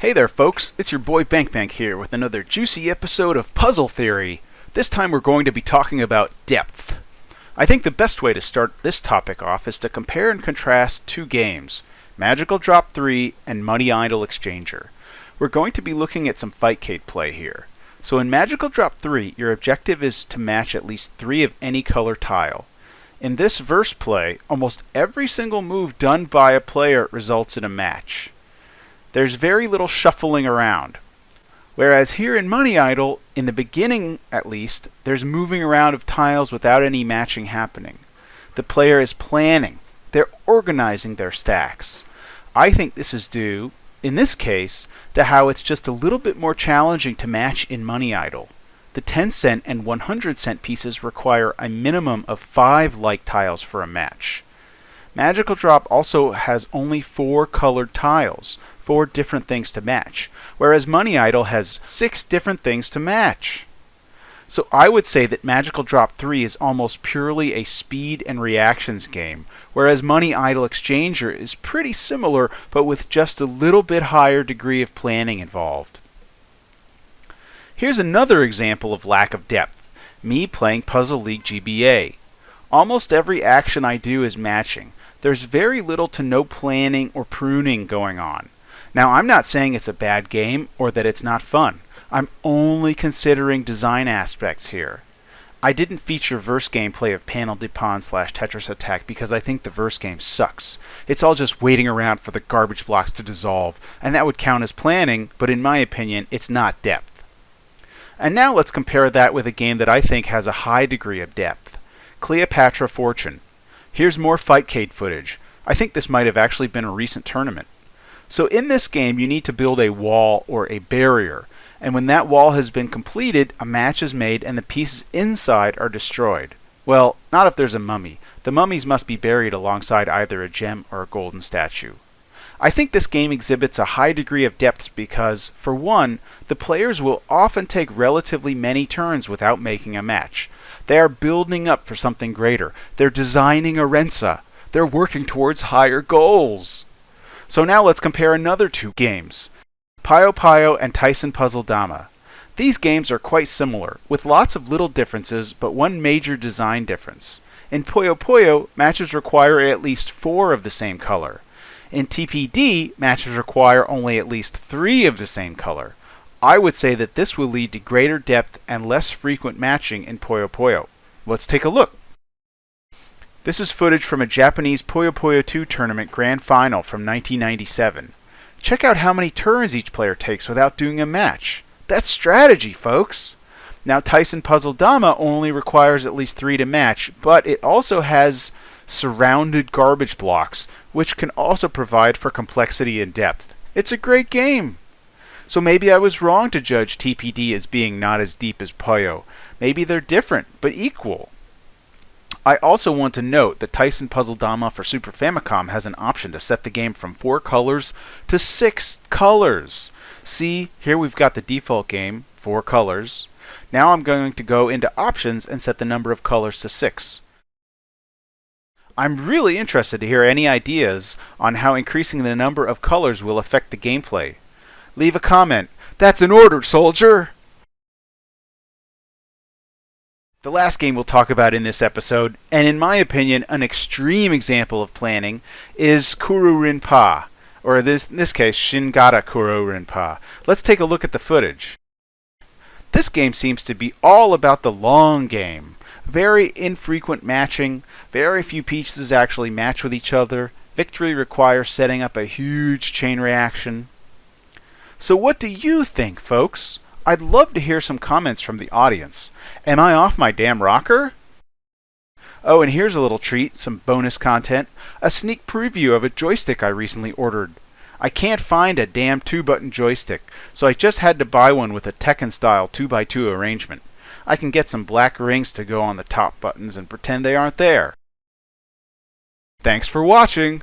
Hey there folks, it's your boy bankbank here with another juicy episode of Puzzle Theory. This time we're going to be talking about depth. I think the best way to start this topic off is to compare and contrast two games, Magical Drop 3 and Money Idol Exchanger. We're going to be looking at some Fightcade play here. So in Magical Drop 3, your objective is to match at least 3 of any color tile. In this verse play, almost every single move done by a player results in a match. There's very little shuffling around. Whereas here in Money Idol, in the beginning at least, there's moving around of tiles without any matching happening. The player is planning. They're organizing their stacks. I think this is due, in this case, to how it's just a little bit more challenging to match in Money Idol. The 10-cent and 100-cent pieces require a minimum of 5 like tiles for a match. Magical Drop also has only 4 colored tiles, 4 different things to match, whereas Money Idol has 6 different things to match. So I would say that Magical Drop 3 is almost purely a speed and reactions game, whereas Money Idol Exchanger is pretty similar, but with just a little bit higher degree of planning involved. Here's another example of lack of depth, me playing Puzzle League GBA. Almost every action I do is matching. There's very little to no planning or pruning going on. Now, I'm not saying it's a bad game or that it's not fun. I'm only considering design aspects here. I didn't feature verse gameplay of Panel de Pon / Tetris Attack because I think the verse game sucks. It's all just waiting around for the garbage blocks to dissolve, and that would count as planning, but in my opinion, it's not depth. And now let's compare that with a game that I think has a high degree of depth. Cleopatra Fortune. Here's more Fightcade footage. I think this might have actually been a recent tournament. So in this game you need to build a wall or a barrier, and when that wall has been completed, a match is made and the pieces inside are destroyed. Well, not if there's a mummy. The mummies must be buried alongside either a gem or a golden statue. I think this game exhibits a high degree of depth because, for one, the players will often take relatively many turns without making a match. They are building up for something greater. They're designing a Rensa. They're working towards higher goals. So now let's compare another two games, Puyo Puyo and Tyson Puzzle Dama. These games are quite similar, with lots of little differences, but one major design difference. In Puyo Puyo, matches require at least 4 of the same color. In TPD, matches require only at least 3 of the same color. I would say that this will lead to greater depth and less frequent matching in Puyo Puyo. Let's take a look. This is footage from a Japanese Puyo Puyo 2 tournament grand final from 1997. Check out how many turns each player takes without doing a match. That's strategy, folks! Now Tyson Puzzle Dama only requires at least 3 to match, but it also has surrounded garbage blocks, which can also provide for complexity and depth. It's a great game! So maybe I was wrong to judge TPD as being not as deep as Puyo. Maybe they're different, but equal. I also want to note that Tyson Puzzle Dama for Super Famicom has an option to set the game from 4 colors to 6 colors. See, here we've got the default game, 4 colors. Now I'm going to go into options and set the number of colors to 6. I'm really interested to hear any ideas on how increasing the number of colors will affect the gameplay. Leave a comment. That's an order, soldier! The last game we'll talk about in this episode, and in my opinion an extreme example of planning, is Kuru Rinpa, or in this case Shingata Kuru Rinpa. Let's take a look at the footage. This game seems to be all about the long game. Very infrequent matching, very few pieces actually match with each other. Victory requires setting up a huge chain reaction. So what do you think, folks? I'd love to hear some comments from the audience. Am I off my damn rocker? Oh, and here's a little treat, some bonus content, a sneak preview of a joystick I recently ordered. I can't find a damn 2-button joystick, so I just had to buy one with a Tekken-style 2x2 arrangement. I can get some black rings to go on the top buttons and pretend they aren't there. Thanks for watching!